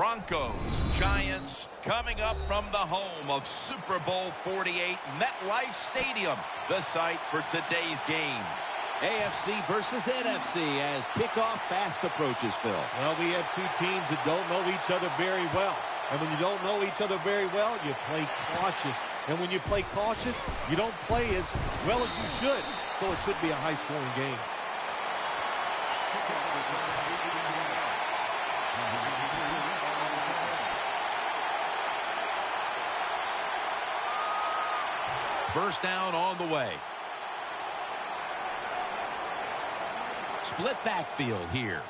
Broncos, Giants, coming up from the home of Super Bowl 48, MetLife Stadium, the site for today's game. AFC versus NFC as kickoff fast approaches, Phil. Well, we have two teams that don't know each other very well. And when you don't know each other very well, you play cautious. And when you play cautious, you don't play as well as you should. So it should be a high-scoring game. First down on the way. Split backfield here.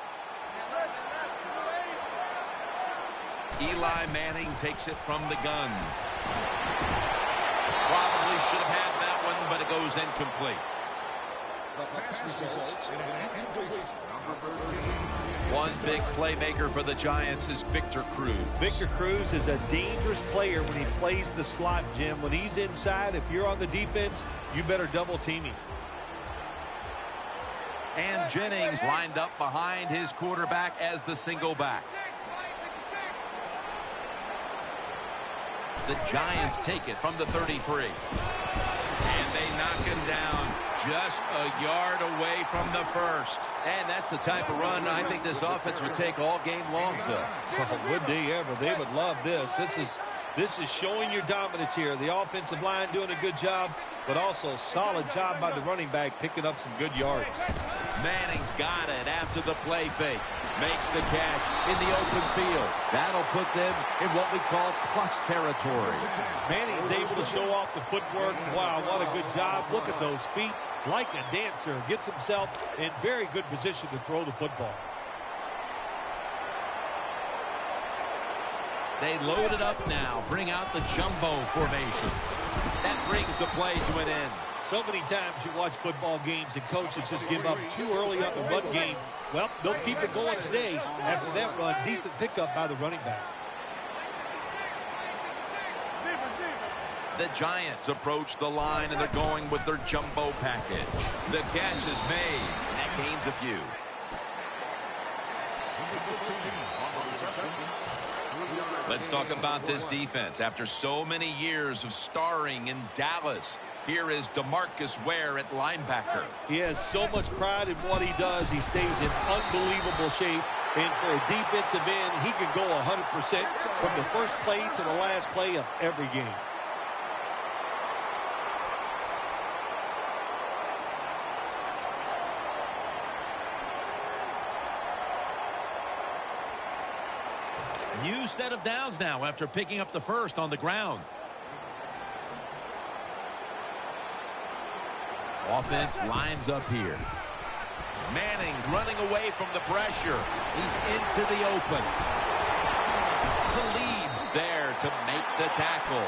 Eli Manning takes it from the gun. Probably should have had that one, but it goes incomplete. One big playmaker for the Giants is Victor Cruz. Victor Cruz is a dangerous player when he plays the slot, Jim. When he's inside, if you're on the defense, you better double team him. And Jennings lined up behind his quarterback as the single back. The Giants take it from the 33. And they knock him down just a yard away from the first. And that's the type of run I think this offense would take all game long, Phil. Oh, would they ever? They would love this. This is showing your dominance here. The offensive line doing a good job, but also solid job by the running back picking up some good yards. Manning's got it after the play fake. Makes the catch in the open field. That'll put them in what we call plus territory. Manning's able to show off the footwork. Wow, what a good job. Look at those feet. Like a dancer. Gets himself in very good position to throw the football. They load it up now. Bring out the jumbo formation. That brings the play to an end. So many times you watch football games and coaches just give up too early on the run game. Well, they'll keep it going today. After that run, decent pickup by the running back. The Giants approach the line, and they're going with their jumbo package. The catch is made, and that gains a few. Let's talk about this defense. After so many years of starring in Dallas, here is DeMarcus Ware at linebacker. He has so much pride in what he does. He stays in unbelievable shape. And for a defensive end, he can go 100% from the first play to the last play of every game. New set of downs now after picking up the first on the ground. Offense lines up here. Manning's running away from the pressure. He's into the open. Talib's there to make the tackle.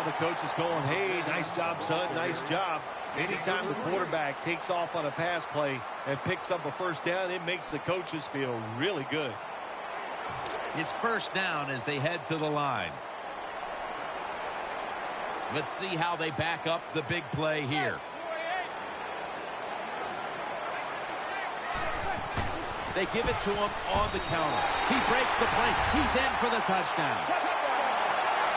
The coach is going, hey, nice job, son, nice job. Anytime the quarterback takes off on a pass play and picks up a first down, it makes the coaches feel really good. It's first down as they head to the line. Let's see how they back up the big play here. They give it to him on the counter. He breaks the play. He's in for the touchdown.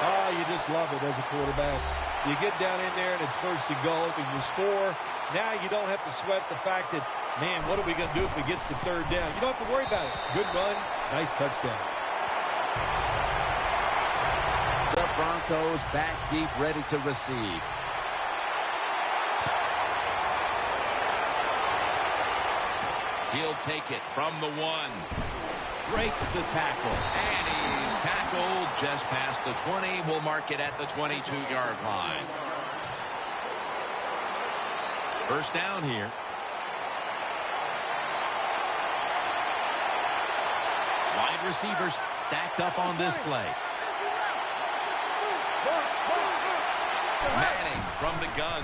Oh, you just love it as a quarterback. You get down in there and it's first and goal and you score. Now you don't have to sweat the fact that, man, what are we going to do if it gets to third down? You don't have to worry about it. Good run, nice touchdown. The Broncos back deep, ready to receive. He'll take it from the 1. Breaks the tackle. And he's tackled just past the 20. We'll mark it at the 22-yard line. First down here. Wide receivers stacked up on this play. Manning from the gun.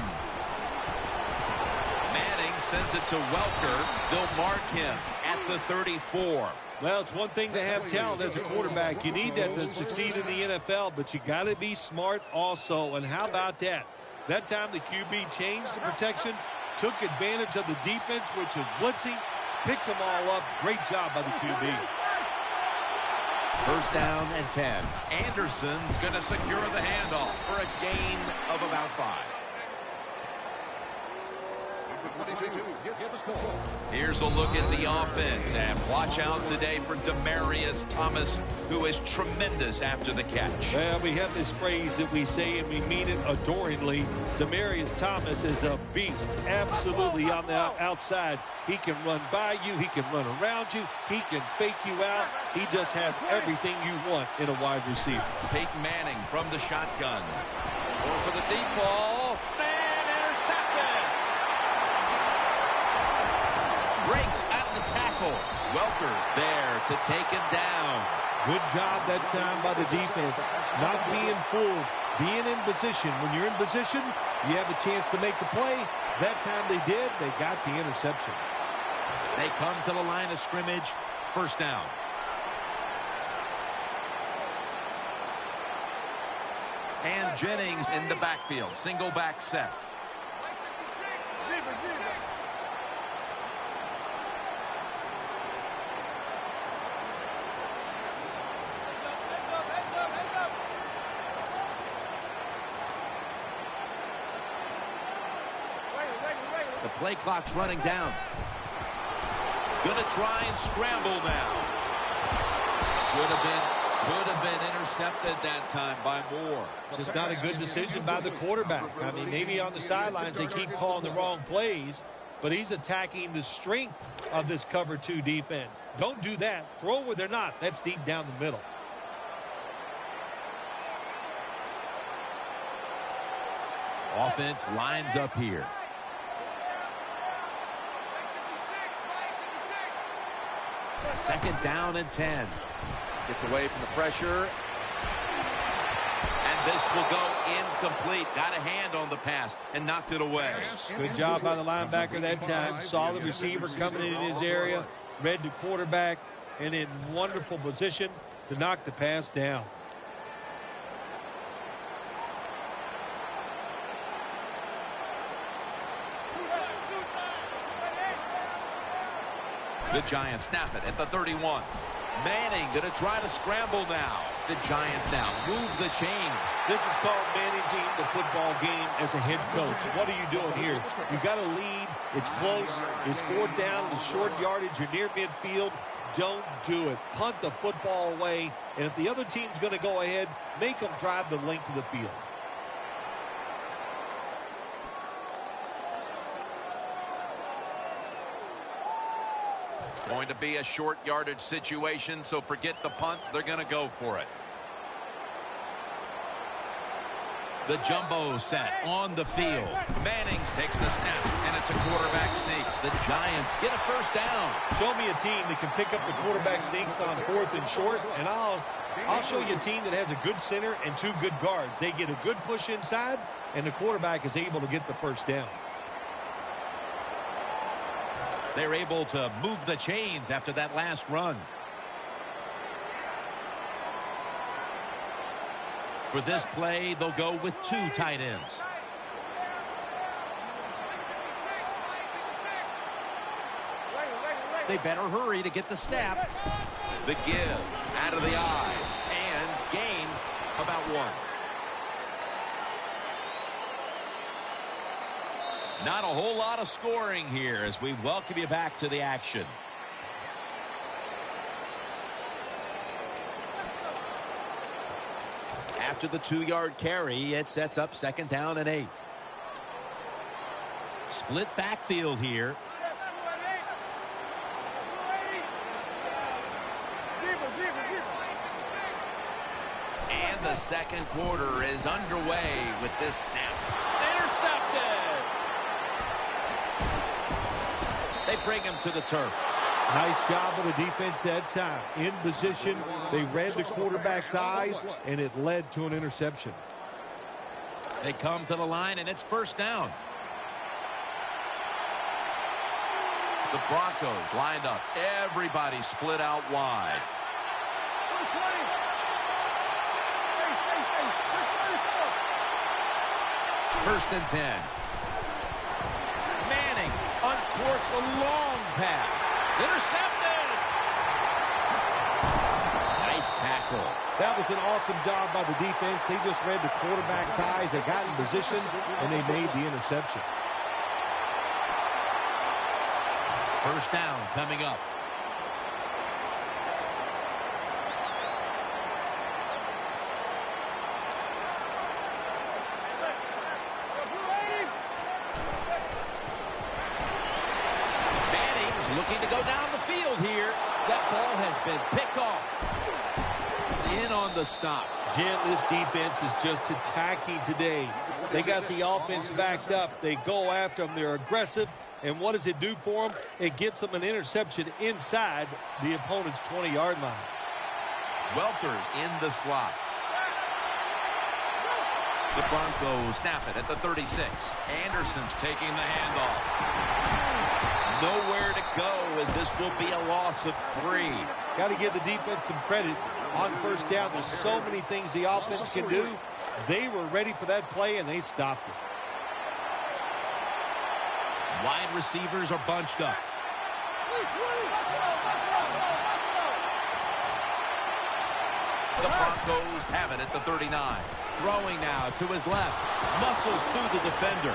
Manning sends it to Welker. They'll mark him at the 34. Well, it's one thing to have talent as a quarterback. You need that to succeed in the NFL, but you got to be smart also. And how about that? That time the QB changed the protection, took advantage of the defense, which was blitzing, picked them all up. Great job by the QB. First down and 10. Anderson's going to secure the handoff for a gain of about 5. Here's a look at the offense, and watch out today for Demaryius Thomas, who is tremendous after the catch. Well, we have this phrase that we say, and we mean it adoringly. Demaryius Thomas is a beast, absolutely on the outside. He can run by you. He can run around you. He can fake you out. He just has everything you want in a wide receiver. Peyton Manning from the shotgun. Going for the deep ball. And intercepted. Breaks out of the tackle. Welker's there to take him down. Good job that time by the defense. Not being fooled, being in position. When you're in position, you have a chance to make the play. That time they did. They got the interception. They come to the line of scrimmage. First down. And Jennings in the backfield. Single back set. The play clock's running down. Gonna try and scramble now. Could have been intercepted that time by Moore. Just not a good decision by the quarterback. I mean, maybe on the sidelines they keep calling the wrong plays, but he's attacking the strength of this cover 2 defense. Don't do that. Throw where they're not. That's deep down the middle. Offense lines up here. Second down and 10. Gets away from the pressure. And this will go incomplete. Got a hand on the pass and knocked it away. Good job by the linebacker that time. Saw the receiver coming in his area. Read the quarterback. And in wonderful position to knock the pass down. The Giants snap it at the 31. Manning going to try to scramble now. The Giants now move the chains. This is called managing the football game as a head coach. What are you doing here? You got to lead. It's close. It's 4th down. It's short yardage. You're near midfield. Don't do it. Punt the football away. And if the other team's going to go ahead, make them drive the length of the field. Going to be a short yardage situation, so forget the punt. They're going to go for it. The jumbo set on the field. Manning takes the snap, and it's a quarterback sneak. The Giants get a first down. Show me a team that can pick up the quarterback sneaks on 4th and short, and I'll show you a team that has a good center and 2 good guards. They get a good push inside, and the quarterback is able to get the first down. They're able to move the chains after that last run. For this play, they'll go with 2 tight ends. They better hurry to get the snap. The give out of the eye and gains about 1. Not a whole lot of scoring here as we welcome you back to the action. After the 2-yard carry, it sets up 2nd down and 8. Split backfield here. And the second quarter is underway with this snap. Intercepted! They bring him to the turf. Nice job of the defense that time. In position, they read the quarterback's eyes, and it led to an interception. They come to the line, and it's first down. The Broncos lined up. Everybody split out wide. First and 10. Manning uncorks a long pass. Intercepted. Nice tackle. That was an awesome job by the defense. They just read the quarterback's eyes. They got in position, and they made the interception. First down coming up. Manning's looking to go down the field here. That ball has been picked off. In on the stop. Jim, this defense is just attacking today. They got the offense backed up. They go after them. They're aggressive. And what does it do for them? It gets them an interception inside the opponent's 20-yard line. Welker's in the slot. The Broncos snap it at the 36. Anderson's taking the handoff. Nowhere to go as this will be a loss of 3. Got to give the defense some credit on first down. There's so many things the offense can do. They were ready for that play, and they stopped it. Wide receivers are bunched up. The Broncos have it at the 39. Throwing now to his left. Muscles through the defender.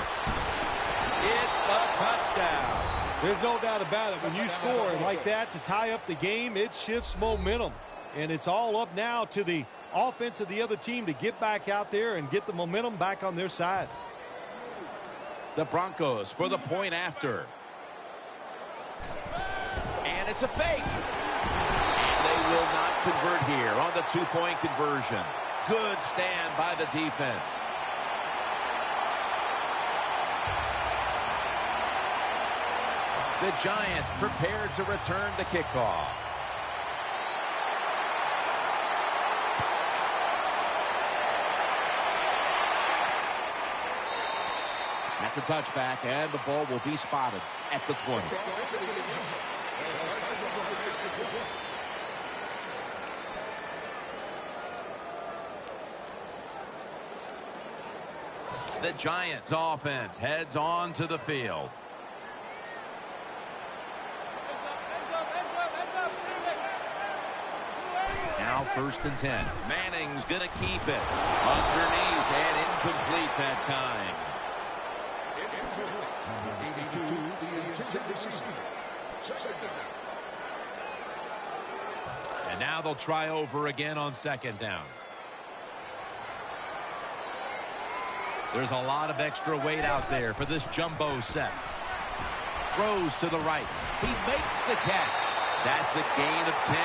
It's a touchdown. There's no doubt about it. When you score like that to tie up the game, it shifts momentum. And it's all up now to the offense of the other team to get back out there and get the momentum back on their side. The Broncos for the point after. And it's a fake. And they will not convert here on the two-point conversion. Good stand by the defense. The Giants prepared to return the kickoff. That's a touchback, and the ball will be spotted at the 20. The Giants offense heads on to the field. Now 1st and 10. Manning's going to keep it. Underneath and incomplete that time. And now they'll try over again on 2nd down. There's a lot of extra weight out there for this jumbo set. Throws to the right. He makes the catch. That's a gain of 10.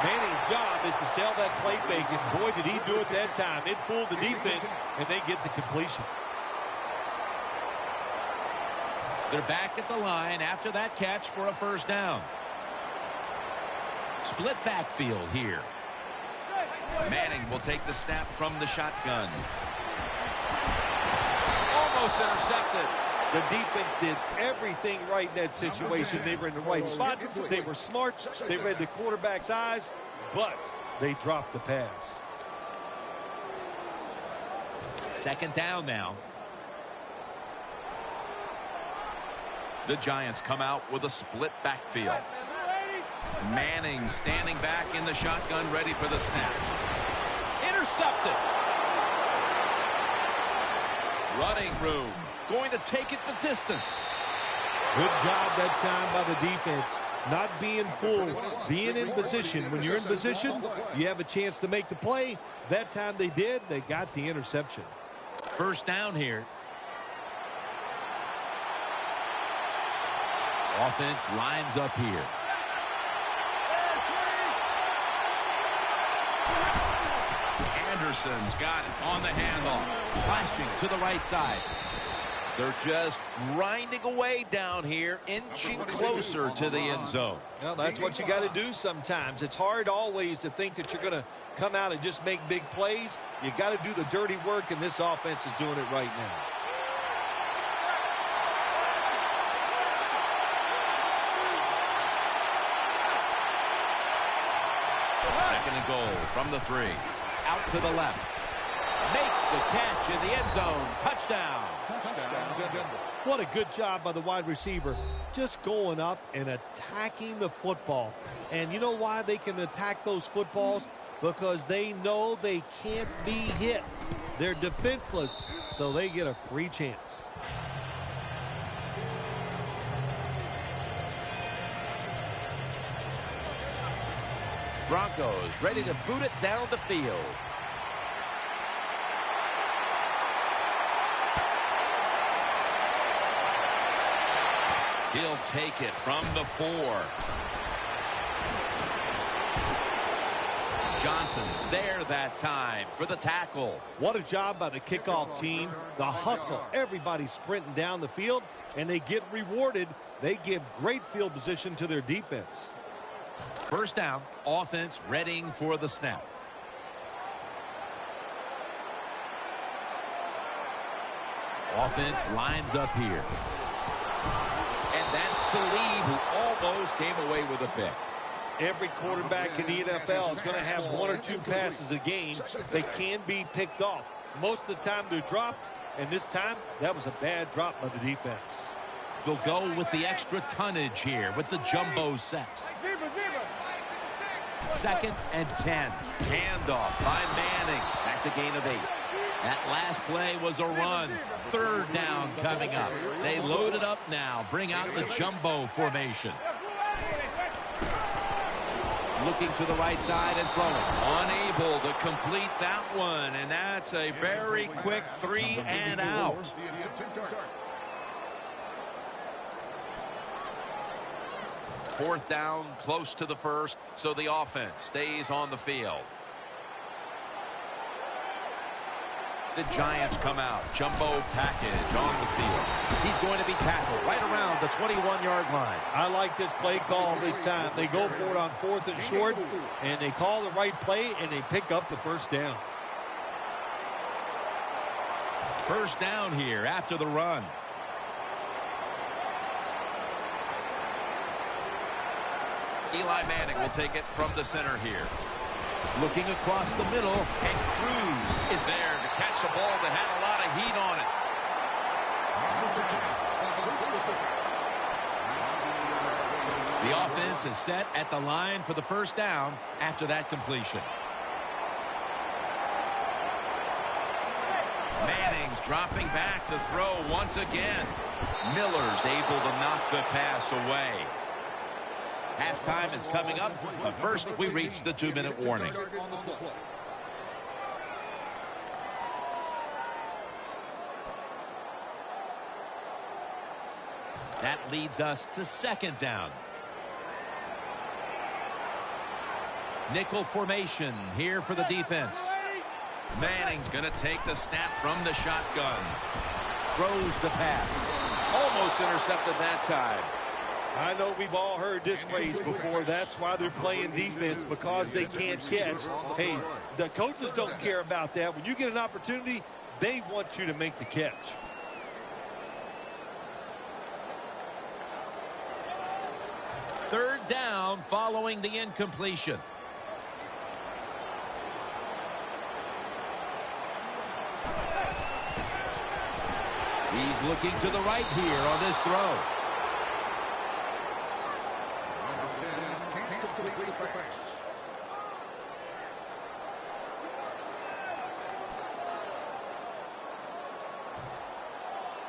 Manning's job is to sell that play fake, and boy, did he do it that time. It fooled the defense, and they get the completion. They're back at the line after that catch for a 1st down. Split backfield here. Manning will take the snap from the shotgun. Almost intercepted. The defense did everything right in that situation. They were in the right spot. They were smart. They read the quarterback's eyes, but they dropped the pass. 2nd down now. The Giants come out with a split backfield. Manning standing back in the shotgun, ready for the snap. Intercepted. Running room. Going to take it the distance. Good job that time by the defense. Not being fooled, being in position. When you're in position, you have a chance to make the play. That time they did. They got the interception. 1st down here. Offense lines up here. Anderson's got it on the handoff. Slashing to the right side. They're just grinding away down here, inching closer to the end zone. Well, that's what you got to do sometimes. It's hard always to think that you're going to come out and just make big plays. You got to do the dirty work, and this offense is doing it right now. Second and goal from the 3. Out to the left. Makes the catch in the end zone. Touchdown. What a good job by the wide receiver. Just going up and attacking the football. And you know why they can attack those footballs? because they know they can't be hit. They're defenseless, so they get a free chance. Broncos ready to boot it down the field. He'll take it from the 4. Johnson's there that time for the tackle. What a job by the kickoff team. The hustle. Everybody sprinting down the field, and they get rewarded. They give great field position to their defense. First down, offense readying for the snap. Offense lines up here. And that's Talib, who almost came away with a pick. Every quarterback in the NFL is going to have 1 or 2 passes a game that can be picked off. Most of the time they're dropped, and this time that was a bad drop by the defense. They'll go with the extra tonnage here with the jumbo set. 2nd and 10. Handoff by Manning. That's a gain of 8. That last play was a run. 3rd down coming up. They load it up now. Bring out the jumbo formation. Looking to the right side and throwing. Unable to complete that one. And that's a very quick 3 and out. Fourth down, close to the first, so the offense stays on the field. The Giants come out. Jumbo package on the field. He's going to be tackled right around the 21-yard line. I like this play call this time. They go for it on 4th and short, and they call the right play, and they pick up the first down. First down here after the run. Eli Manning will take it from the center here. Looking across the middle, and Cruz is there to catch a ball that had a lot of heat on it. The offense is set at the line for the first down after that completion. Manning's dropping back to throw once again. Miller's able to knock the pass away. Halftime is coming up, but first we reach the 2-minute warning. That leads us to 2nd down. Nickel formation here for the defense. Manning's going to take the snap from the shotgun. Throws the pass. Almost intercepted that time. I know we've all heard this phrase before. That's why they're playing defense, because they can't catch. Hey, the coaches don't care about that. When you get an opportunity, they want you to make the catch. Third down following the incompletion. He's looking to the right here on this throw.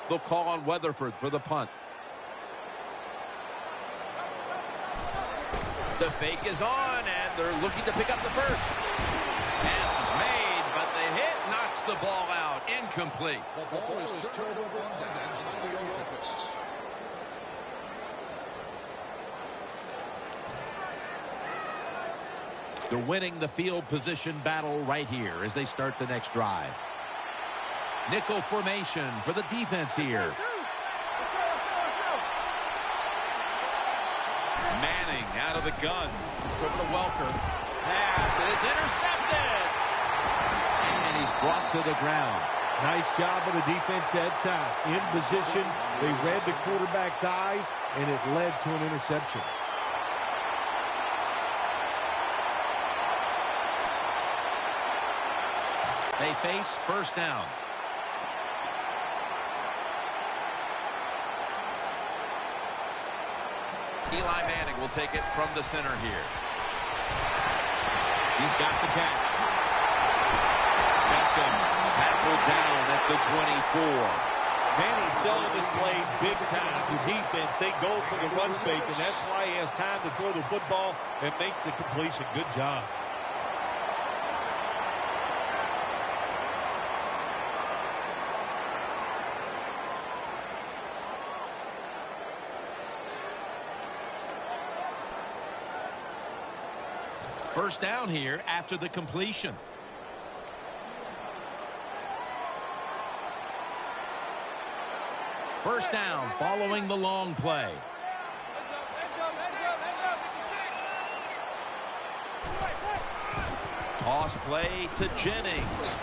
They'll call on Weatherford for the punt. The fake is on, and they're looking to pick up the first. Pass is made, but the hit knocks the ball out. Incomplete. The ball is turned over on downs to the offense. They're winning the field position battle right here as they start the next drive. Nickel formation for the defense here. Manning out of the gun. It's over to Welker. Pass is intercepted. And he's brought to the ground. Nice job of the defense that time. In position, they read the quarterback's eyes, and it led to an interception. They face first down. Eli Manning will take it from the center here. He's got the catch. Beckham tackled down at the 24. Manning seldom has played big time. The defense, they go for the run fake, and that's why he has time to throw the football and makes the completion. Good job. First down here after the completion. First down following the long play. Toss play to Jennings.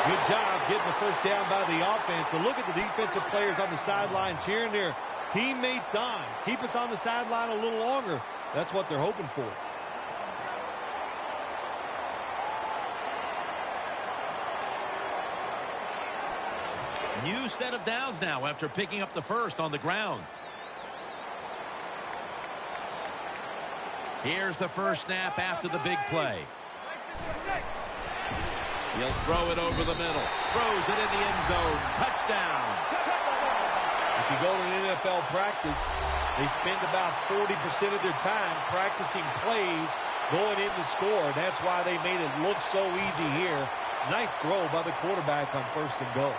Good job getting the first down by the offense. And look at the defensive players on the sideline cheering their teammates on. Keep us on the sideline a little longer. That's what they're hoping for. New set of downs now after picking up the first on the ground. Here's the first snap after the big play. He'll throw it over the middle. Throws it in the end zone. Touchdown. If you go to an NFL practice, they spend about 40% of their time practicing plays going in to score. That's why they made it look so easy here. Nice throw by the quarterback on first and goal.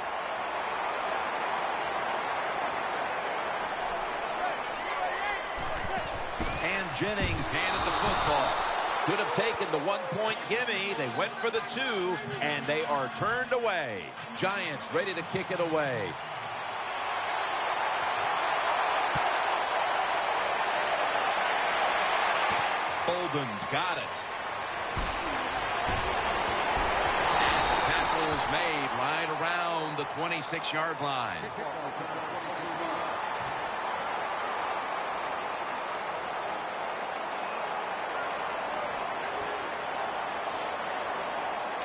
And Jennings handed the football. Could have taken the 1-point gimme. They went for the 2, and they are turned away. Giants ready to kick it away. Bolden's got it. And the tackle is made right around the 26-yard line.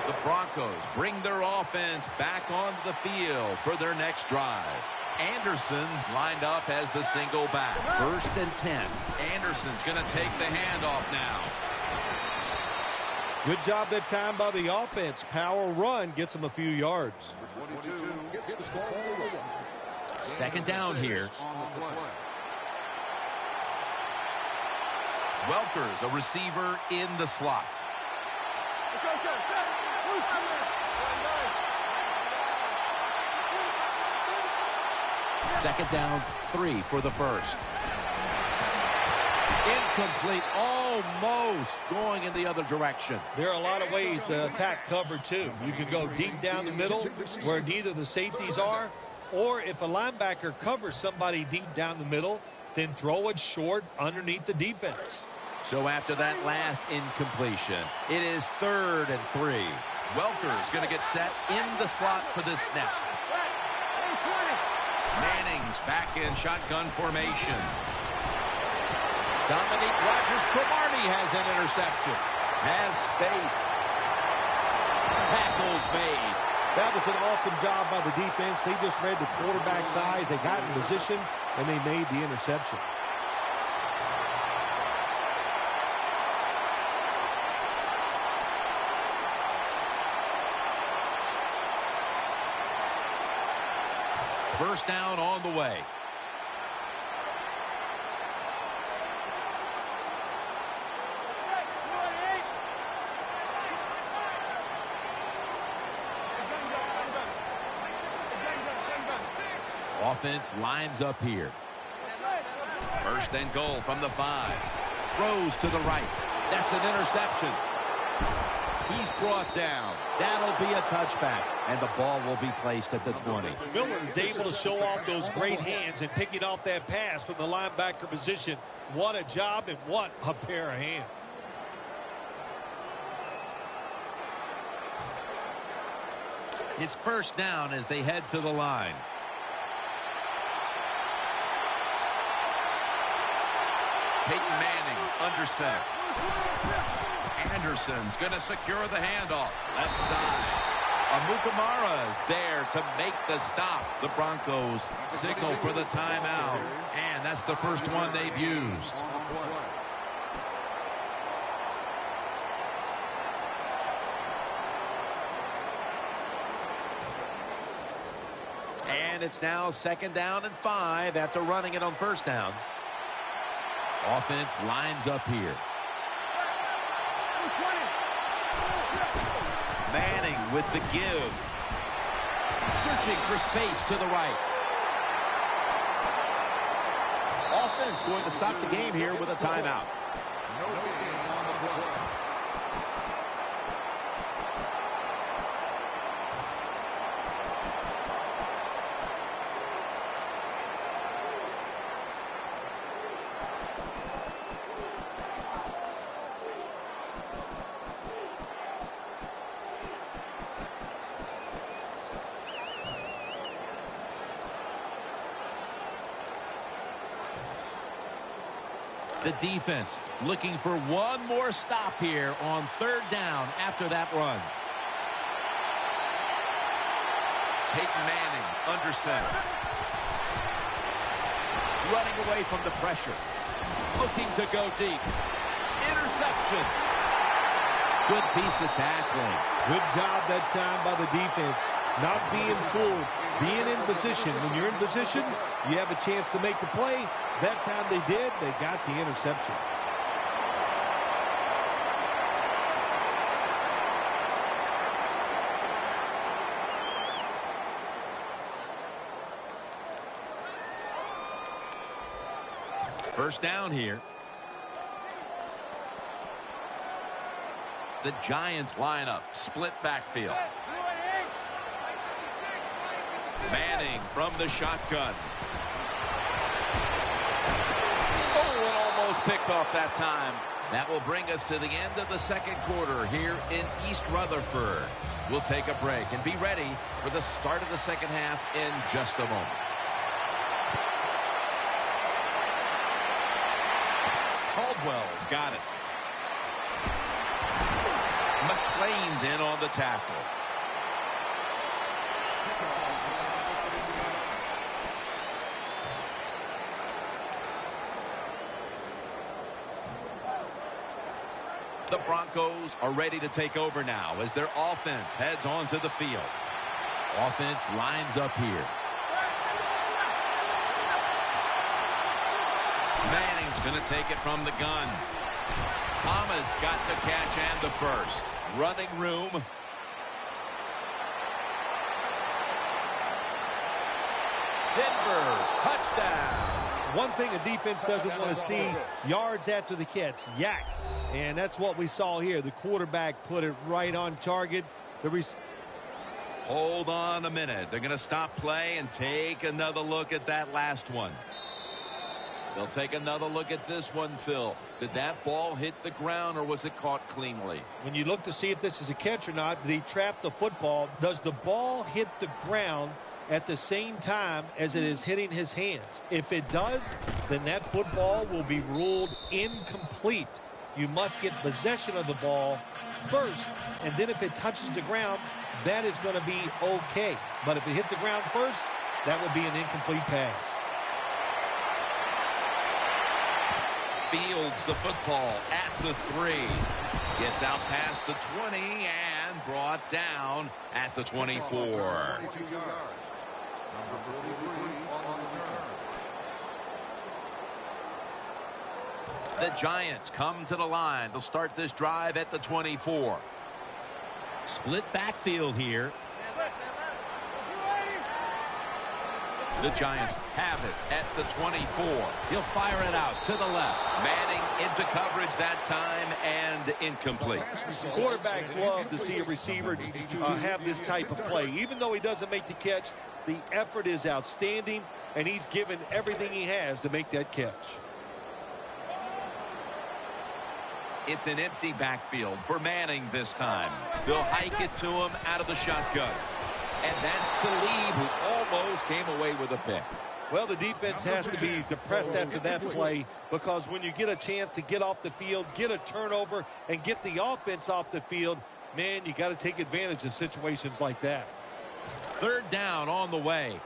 The Broncos bring their offense back onto the field for their next drive. Anderson's lined up as the single back. 1st and 10. Anderson's going to take the handoff now. Good job that time by the offense. Power run gets them a few yards. 22 gets the ball. Second down here. Welker's a receiver in the slot. Second down, 3 for the first. Incomplete, almost going in the other direction. There are a lot of ways to attack cover two. You can go deep down the middle where neither the safeties are, or if a linebacker covers somebody deep down the middle, then throw it short underneath the defense. So after that last incompletion, it is 3rd and 3. Welker's going to get set in the slot for this snap. Manning's back in shotgun formation. Dominique Rodgers-Cromartie has an interception. Has space. Tackles made. That was an awesome job by the defense. They just read the quarterback's eyes. They got in position, and they made the interception. First down on the way. Offense lines up here. First and goal from the 5. Throws to the right. That's an interception. He's brought down. That'll be a touchback, and the ball will be placed at the 20. Miller is able to show off those great hands and picking off that pass from the linebacker position. What a job and what a pair of hands. It's first down as they head to the line. Peyton Manning under center. Anderson's going to secure the handoff. Left side. Amukamara is there to make the stop. The Broncos signal for the timeout. And that's the first one they've used. And it's now 2nd down and 5 after running it on 1st down. Offense lines up here. Manning with the give. Searching for space to the right. Offense going to stop the game here with a timeout. No game on the clock. The defense looking for one more stop here on 3rd down after that run. Peyton Manning under center. Running away from the pressure. Looking to go deep. Interception. Good piece of tackling. Good job that time by the defense. Not being fooled. Being in position. When you're in position, you have a chance to make the play. That time they did. They got the interception. First down here. The Giants line up. Split backfield. Manning from the shotgun. Oh, and almost picked off that time. That will bring us to the end of the 2nd quarter here in East Rutherford. We'll take a break and be ready for the start of the 2nd half in just a moment. Caldwell's got it. McClain's in on the tackle. The Broncos are ready to take over now as their offense heads onto the field. Offense lines up here. Manning's going to take it from the gun. Thomas got the catch and the first. Running room. Denver, touchdown. One thing a defense doesn't want to see, yards after the catch, yak. And that's what we saw here. The quarterback put it right on target. Hold on a minute. They're going to stop play and take another look at that last one. They'll take another look at this one, Phil. Did that ball hit the ground or was it caught cleanly? When you look to see if this is a catch or not, did he trap the football? Does the ball hit the ground at the same time as it is hitting his hands? If it does, then that football will be ruled incomplete. You must get possession of the ball first, and then if it touches the ground, that is going to be okay. But if it hit the ground first, that would be an incomplete pass. Fields the football at the 3. Gets out past the 20 and brought down at the 24. 22 yards. Number 43 on the return. The Giants come to the line to start this drive at the 24. Split backfield here. The Giants have it at the 24. He'll fire it out to the left. Manning into coverage that time and incomplete. Quarterbacks love to see a receiver have this type of play. Even though he doesn't make the catch, the effort is outstanding, and he's given everything he has to make that catch. It's an empty backfield for Manning this time. They'll hike it to him out of the shotgun. And that's Talib, who almost came away with a pick. Well, the defense has to be depressed after that play, because when you get a chance to get off the field, get a turnover, and get the offense off the field, man, you got to take advantage of situations like that. 3rd down on the way.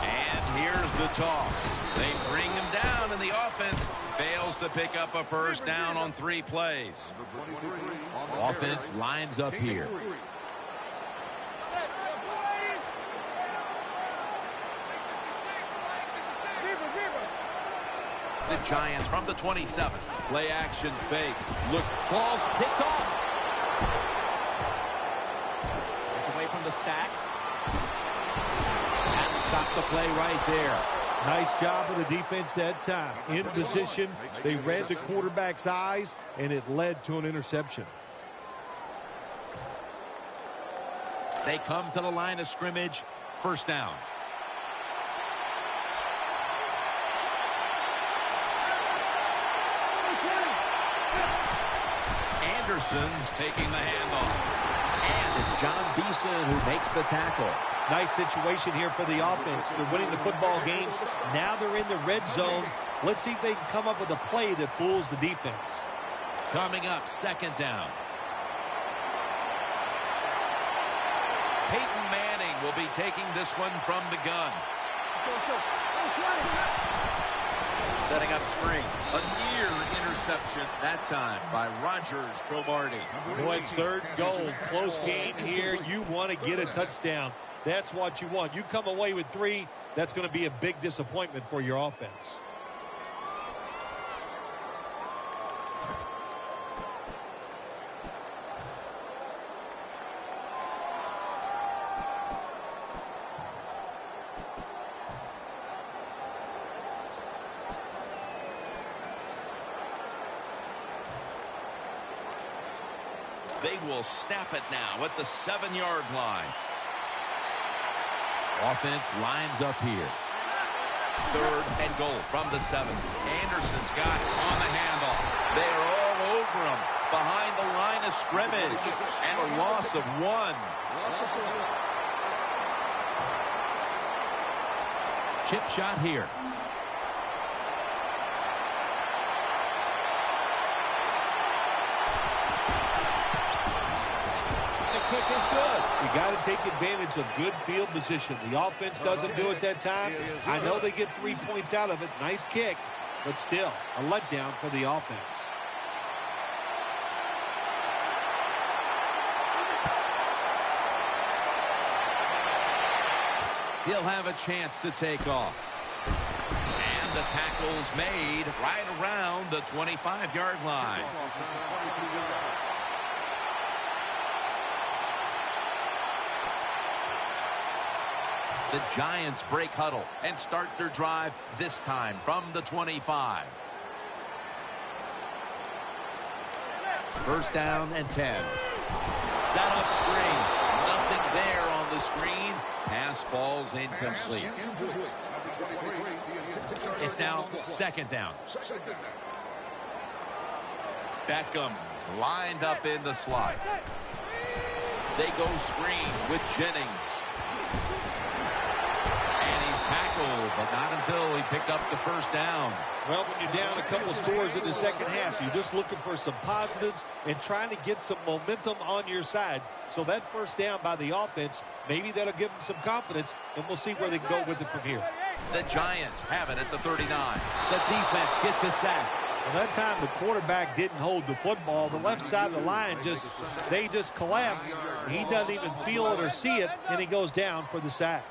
And here's the toss. They bring him down, and the offense fails to to pick up a first down on 3 plays. Offense lines up here. The Giants from the 27. Play action fake. Look, ball's picked off. It's away from the stack. And stop the play right there. Nice job of the defense that time. In position, they read the quarterback's eyes, and it led to an interception. They come to the line of scrimmage. First down. Anderson's taking the handoff. And it's John Beeson who makes the tackle. Nice situation here for the offense. They're winning the football game. Now they're in the red zone. Let's see if they can come up with a play that fools the defense. Coming up, second down. Peyton Manning will be taking this one from the gun. Setting up screen. A near interception that time by Rogers Cromartie. Boy, it's third goal. Close game here. You want to get a touchdown. That's what you want. You come away with 3, that's going to be a big disappointment for your offense. They will snap it now at the 7-yard line. Offense lines up here. Third and goal from the 7. Anderson's got it on the handoff. They are all over him behind the line of scrimmage. And a loss of 1. Chip shot here. Kick is good. You got to take advantage of good field position. The offense doesn't do it that time. I know they get 3 points out of it. Nice kick, but still a letdown for the offense. He'll have a chance to take off. And the tackle's made right around the 25-yard line. The Giants break huddle and start their drive this time from the 25. First down and 10. Set up screen. Nothing there on the screen. Pass falls incomplete. It's now second down. Beckham's lined up in the slot. They go screen with Jennings. Tackled, but not until he picked up the first down. Well, when you're down a couple of scores in the second half, you're just looking for some positives and trying to get some momentum on your side. So that first down by the offense, maybe that'll give them some confidence, and we'll see where they can go with it from here. The Giants have it at the 39. The defense gets a sack. Well, that time the quarterback didn't hold the football. The left side of the line they just collapse. He doesn't even feel it or see it, and he goes down for the sack.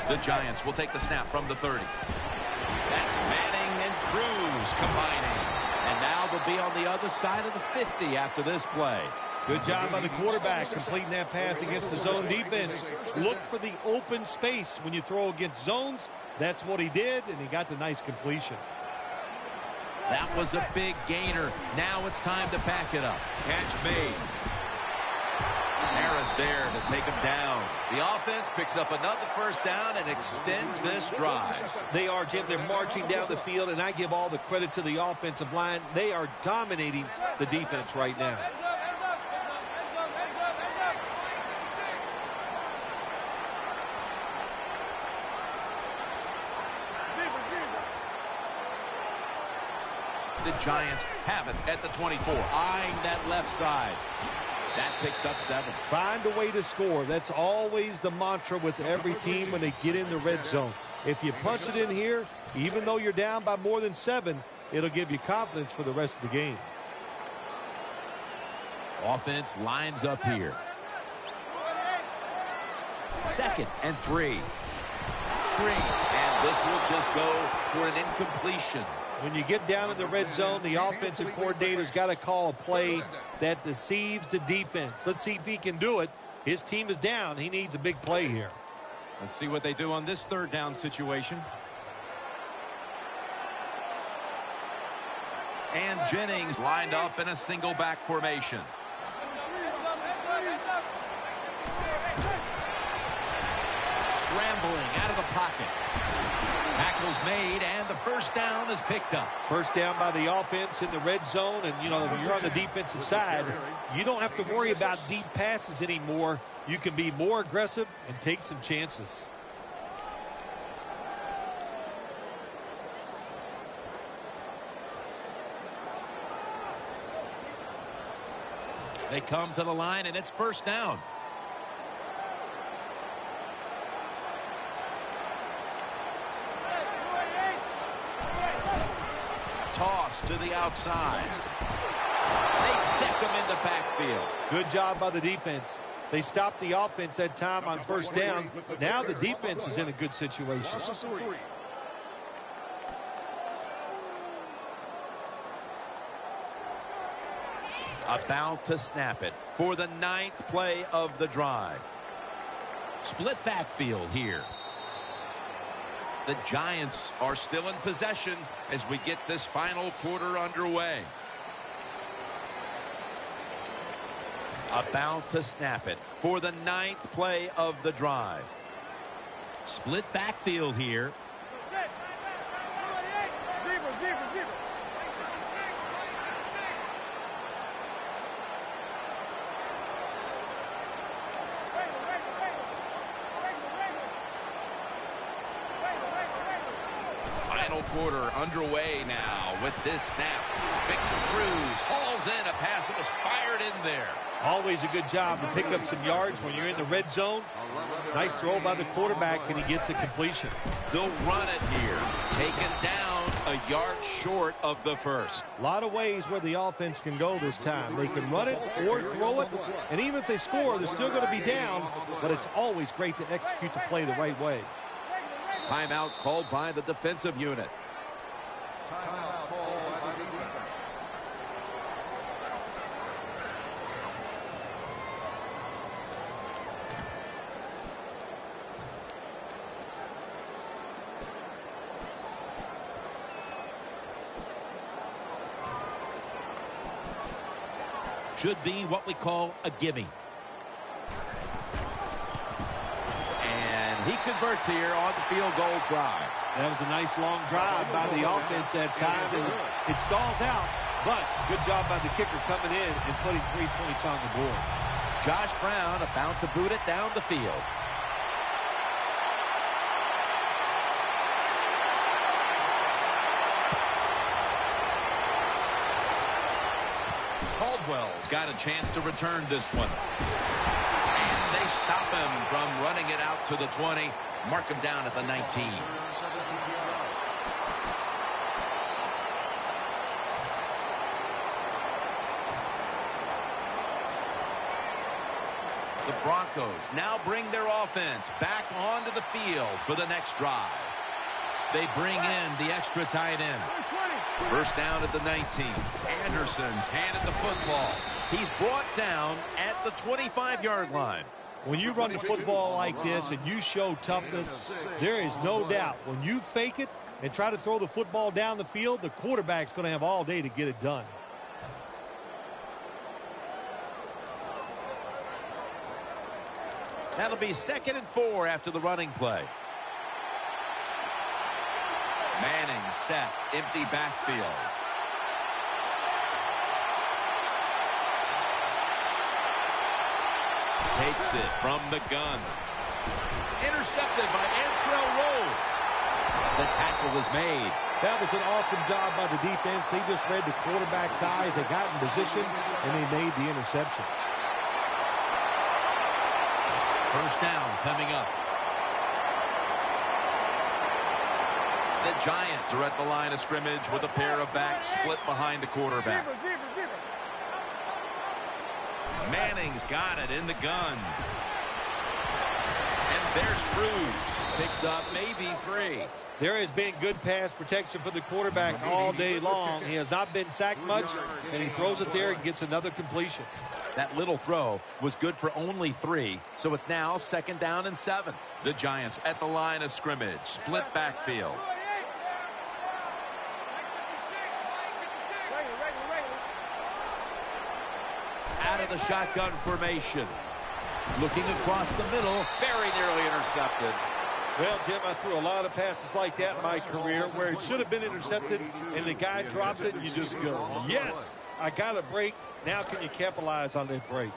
The Giants will take the snap from the 30. That's Manning and Cruz combining. And now they'll be on the other side of the 50 after this play. Good job by the quarterback completing that pass against the zone defense. Look for the open space when you throw against zones. That's what he did, and he got the nice completion. That was a big gainer. Now it's time to pack it up. Catch made. Harris there to take him down. The offense picks up another first down and extends this drive. They are, Jim. They're marching down the field, and I give all the credit to the offensive line. They are dominating the defense right now. The Giants have it at the 24. Eyeing that left side. That picks up 7. Find a way to score. That's always the mantra with every team when they get in the red zone. If you punch it in here, even though you're down by more than 7, it'll give you confidence for the rest of the game. Offense lines up here. 2nd and 3. Screen. And this will just go for an incompletion. When you get down in the red zone, the offensive coordinator's got to call a play that deceives the defense. Let's see if he can do it. His team is down. He needs a big play here. Let's see what they do on this 3rd down situation. And Jennings lined up in a single back formation. Scrambling out of the pocket. Tackle's made, and the 1st down is picked up. 1st down by the offense in the red zone, and, you know, if you're on the defensive side, you don't have to worry about deep passes anymore. You can be more aggressive and take some chances. They come to the line, and it's 1st down. Toss to the outside. They deck him in the backfield. Good job by the defense. They stopped the offense that time on 1st down. Now the defense is in a good situation. About to snap it for the 9th play of the drive. Split backfield here. The Giants are still in possession as we get this final quarter underway. About to snap it for the 9th play of the drive. Split backfield here. Quarter underway now with this snap. Victor Cruz hauls in a pass that was fired in there. Always a good job to pick up some yards when you're in the red zone. Nice throw by the quarterback, and he gets the completion. They'll run it here. Taken down a yard short of the 1st. A lot of ways where the offense can go this time. They can run it or throw it, and even if they score, they're still going to be down, but it's always great to execute the play the right way. Timeout called by the defensive unit. Timeout called by the defense. Should be what we call a gimme. He converts here on the field goal try. That was a nice long drive by the offense that time. And it stalls out, but good job by the kicker coming in and putting 3 points on the board. Josh Brown about to boot it down the field. Caldwell's got a chance to return this one. They stop him from running it out to the 20. Mark him down at the 19. The Broncos now bring their offense back onto the field for the next drive. They bring in the extra tight end. 1st down at the 19. Anderson's handed the football. He's brought down at the 25-yard line. When you run the football like this and you show toughness, there is no doubt when you fake it and try to throw the football down the field, the quarterback's going to have all day to get it done. That'll be 2nd and 4 after the running play. Manning set, empty backfield. Takes it from the gun. Intercepted by Antrell Roll. The tackle was made. That was an awesome job by the defense. They just read the quarterback's eyes. They got in position, and they made the interception. First down coming up. The Giants are at the line of scrimmage with a pair of backs split behind the quarterback. Manning's got it in the gun. And there's Cruz. Picks up maybe 3. There has been good pass protection for the quarterback all day long. He has not been sacked much, and he throws it there and gets another completion. That little throw was good for only 3, so it's now 2nd down and 7. The Giants at the line of scrimmage, split backfield. Out of the shotgun formation. Looking across the middle, very nearly intercepted. Well, Jim, I threw a lot of passes like that in my career where it should have been intercepted and the guy dropped it and you just go, yes, I got a break. Now can you capitalize on that break?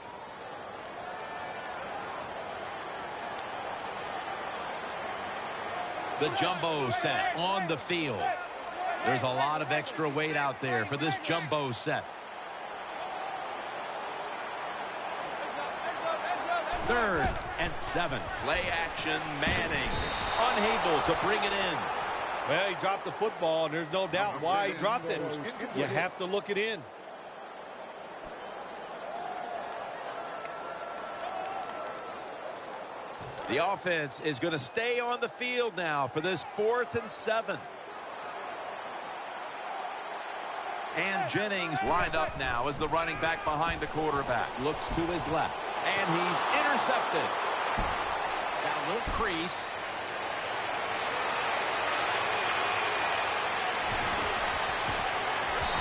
The jumbo set on the field. There's a lot of extra weight out there for this jumbo set. 3rd and 7. Play action, Manning. Unable to bring it in. Well, he dropped the football, and there's no doubt why he dropped it. You have to look it in. The offense is going to stay on the field now for this 4th and 7. And Jennings lined up now as the running back behind the quarterback. Looks to his left. And he's intercepted. Got a little crease.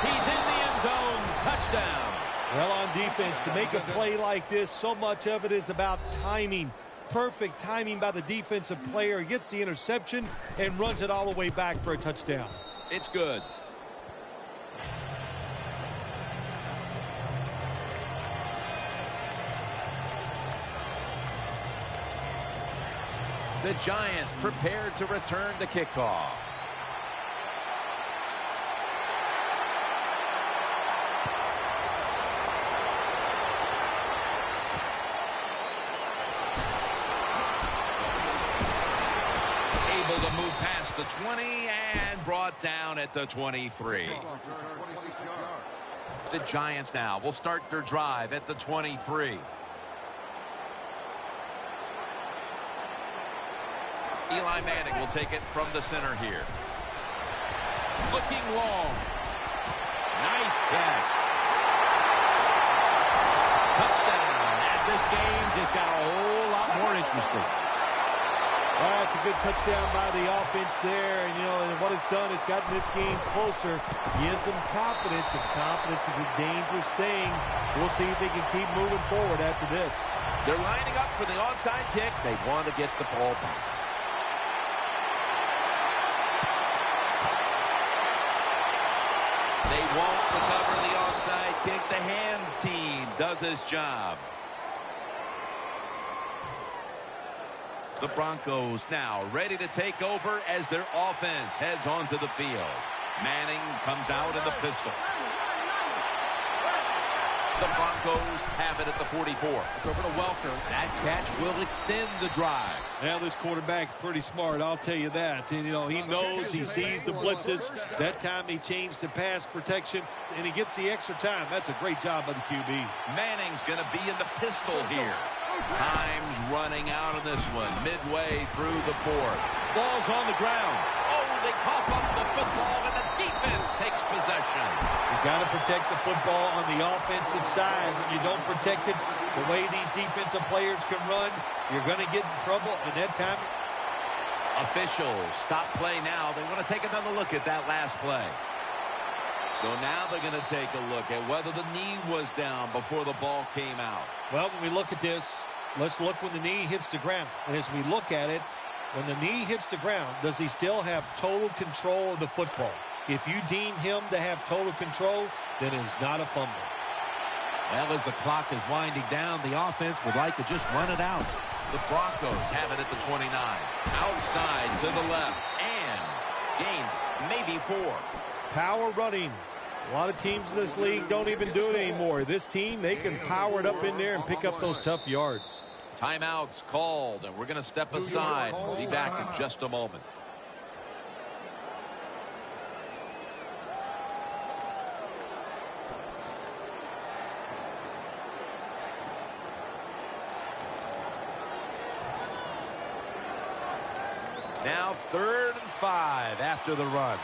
He's in the end zone. Touchdown. Well, on defense, to make a play like this, so much of it is about timing. Perfect timing by the defensive player. He gets the interception and runs it all the way back for a touchdown. It's good. The Giants prepared to return the kickoff. Able to move past the 20 and brought down at the 23. The Giants now will start their drive at the 23. Eli Manning will take it from the center here. Looking long. Nice catch. Touchdown. And this game just got a whole lot more interesting. Oh, it's a good touchdown by the offense there. And, you know, and what it's done, it's gotten this game closer. Gives them confidence, and confidence is a dangerous thing. We'll see if they can keep moving forward after this. They're lining up for the onside kick. They want to get the ball back. They won't recover the onside kick. The hands team does his job. The Broncos now ready to take over as their offense heads onto the field. Manning comes out in the pistol. The Broncos have it at the 44. It's over to Welker. That catch will extend the drive. Now this quarterback's pretty smart, I'll tell you that. And, you know, he knows, he sees the blitzes. That time he changed to pass protection, and he gets the extra time. That's a great job by the QB. Manning's going to be in the pistol here. Time's running out on this one, midway through the 4th. Ball's on the ground. Oh, they cough up the football, and the defense takes possession. You got to protect the football on the offensive side. When you don't protect it, the way these defensive players can run, you're going to get in trouble, and that time... Officials stop play now. They want to take another look at that last play. So now they're going to take a look at whether the knee was down before the ball came out. Well, when we look at this, let's look when the knee hits the ground. And as we look at it, when the knee hits the ground, does he still have total control of the football? If you deem him to have total control, then it is not a fumble. Well, as the clock is winding down, the offense would like to just run it out. The Broncos have it at the 29. Outside to the left. And gains maybe 4. Power running. A lot of teams in this league don't even do it anymore. This team, they can power it up in there and pick up those tough yards. Timeouts called, and we're going to step aside. We'll be back in just a moment. Now 3rd and 5 after the run.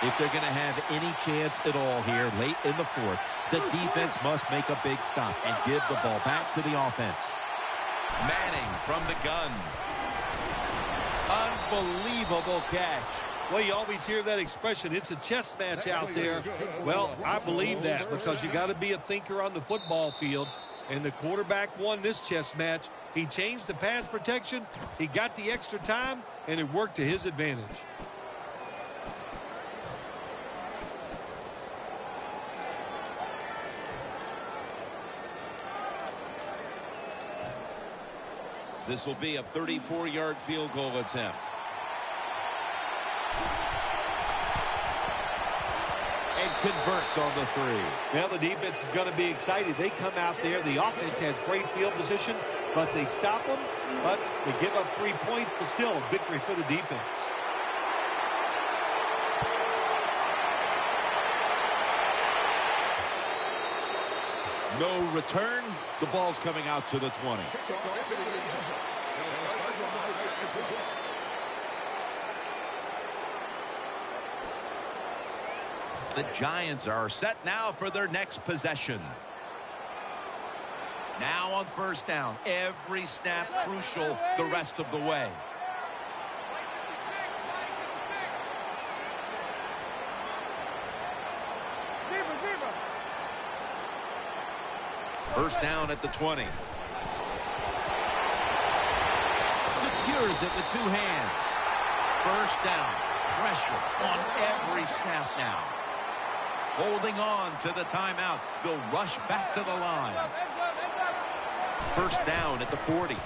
If they're going to have any chance at all here late in the 4th, the defense must make a big stop and give the ball back to the offense. Manning from the gun. Unbelievable catch. Well, you always hear that expression, it's a chess match out there. Well, I believe that because you got to be a thinker on the football field. And the quarterback won this chess match. He changed the pass protection, he got the extra time, and it worked to his advantage. This will be a 34-yard field goal attempt. And converts on the 3. Now the defense is going to be excited. They come out there. The offense has great field position, but they stop them. But they give up 3 points, but still a victory for the defense. No return. The ball's coming out to the 20. The Giants are set now for their next possession. Now on 1st down. Every snap crucial the rest of the way. First down at the 20. Secures it with 2 hands. First down. Pressure on every snap now. Holding on to the timeout. They'll rush back to the line. First down at the 40.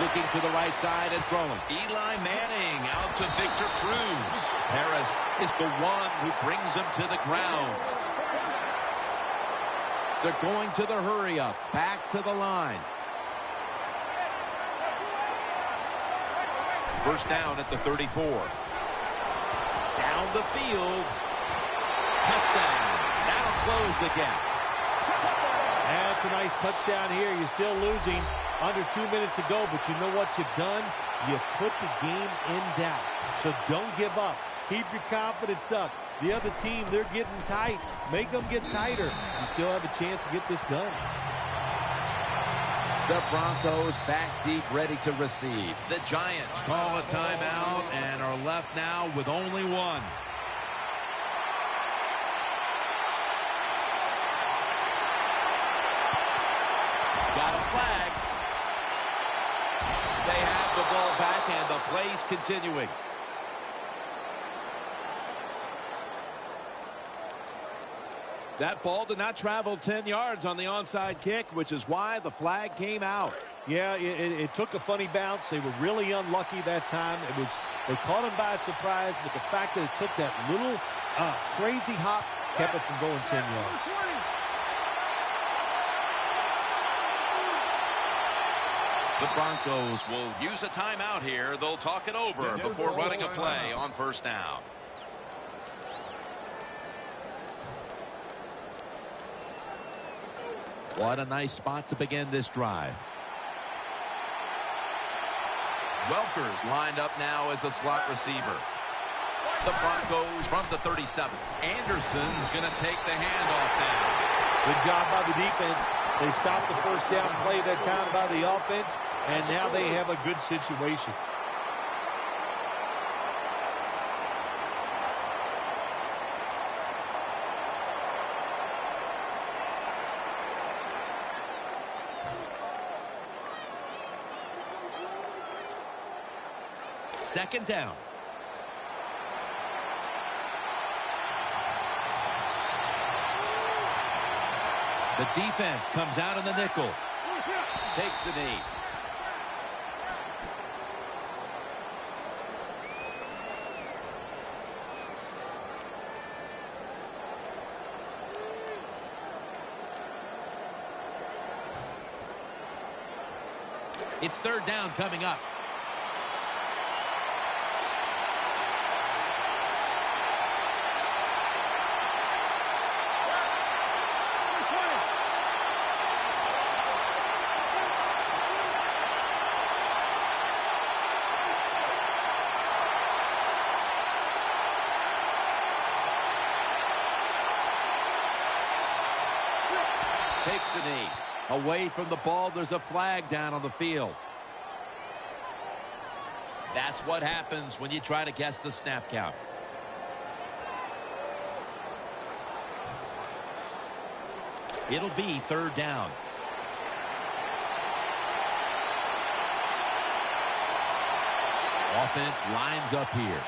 Looking to the right side and throwing. Eli Manning out to Victor Cruz. Harris is the one who brings him to the ground. They're going to the hurry up. Back to the line. First down at the 34. Down the field. Touchdown. That'll close the gap. That's a nice touchdown here. You're still losing under 2 minutes to go, but you know what you've done? You've put the game in doubt. So don't give up. Keep your confidence up. The other team, they're getting tight. Make them get tighter. You still have a chance to get this done. The Broncos back deep, ready to receive. The Giants call a timeout and are left now with only one. Got a flag. They have the ball back and the play's continuing. That ball did not travel 10 yards on the onside kick, which is why the flag came out. Yeah, it took a funny bounce. They were really unlucky that time. They caught him by surprise, but the fact that it took that little crazy hop kept it from going 10 yards. The Broncos will use a timeout here. They'll talk it over before running a play on first down. What a nice spot to begin this drive. Welker's lined up now as a slot receiver. The Broncos from the 37. Anderson's going to take the handoff now. Good job by the defense. They stopped the first down play that time by the offense, and now they have a good situation. Second down. The defense comes out in the nickel. Takes the knee. It's third down coming up. Takes the knee. Away from the ball, there's a flag down on the field. That's what happens when you try to guess the snap count. It'll be third down. Offense lines up here.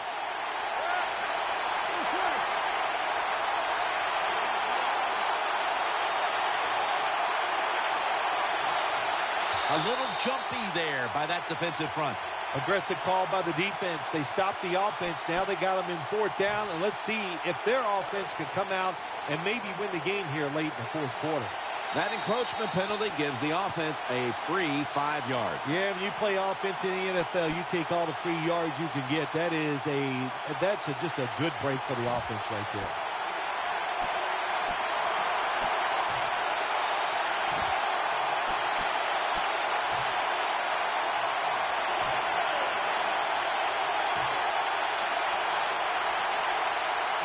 A little jumpy there by that defensive front. Aggressive call by the defense. They stopped the offense. Now they got them in fourth down. And let's see if their offense can come out and maybe win the game here late in the fourth quarter. That encroachment penalty gives the offense a free 5 yards. Yeah, when you play offense in the NFL, you take all the free yards you can get. That's just a good break for the offense right there.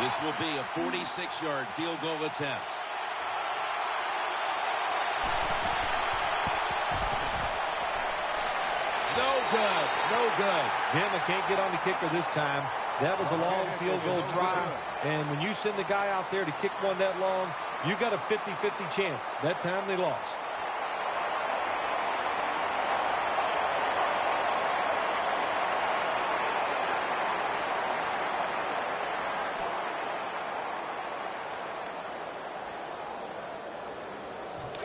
This will be a 46-yard field goal attempt. No good. No good. Bama can't get on the kicker this time. That was a long field goal try. And when you send the guy out there to kick one that long, you got a 50-50 chance. That time they lost.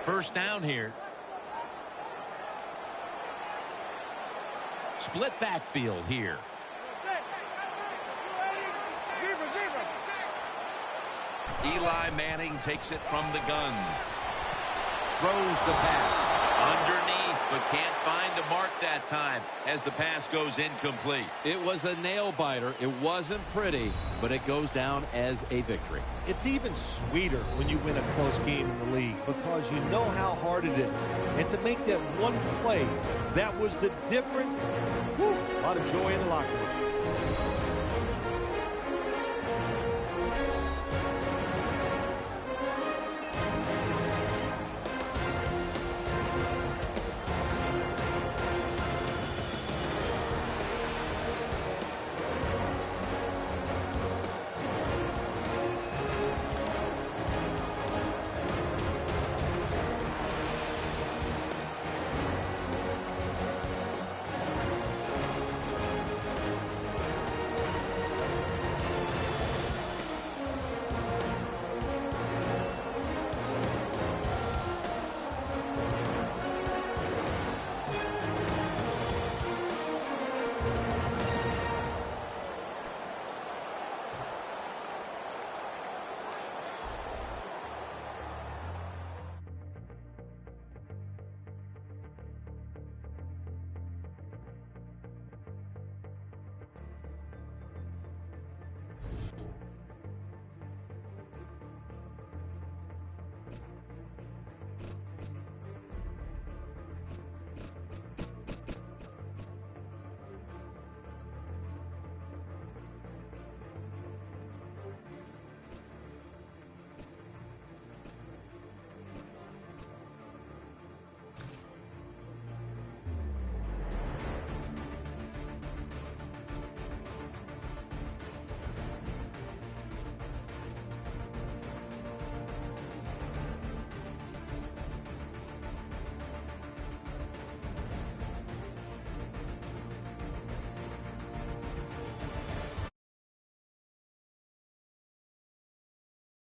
First down here. Split backfield here. Eli Manning takes it from the gun. Throws the pass. Underneath, but can't find a mark that time as the pass goes incomplete. It was a nail-biter. It wasn't pretty, but it goes down as a victory. It's even sweeter when you win a close game in the league because you know how hard it is. And to make that one play, that was the difference. Whew, a lot of joy in the locker room.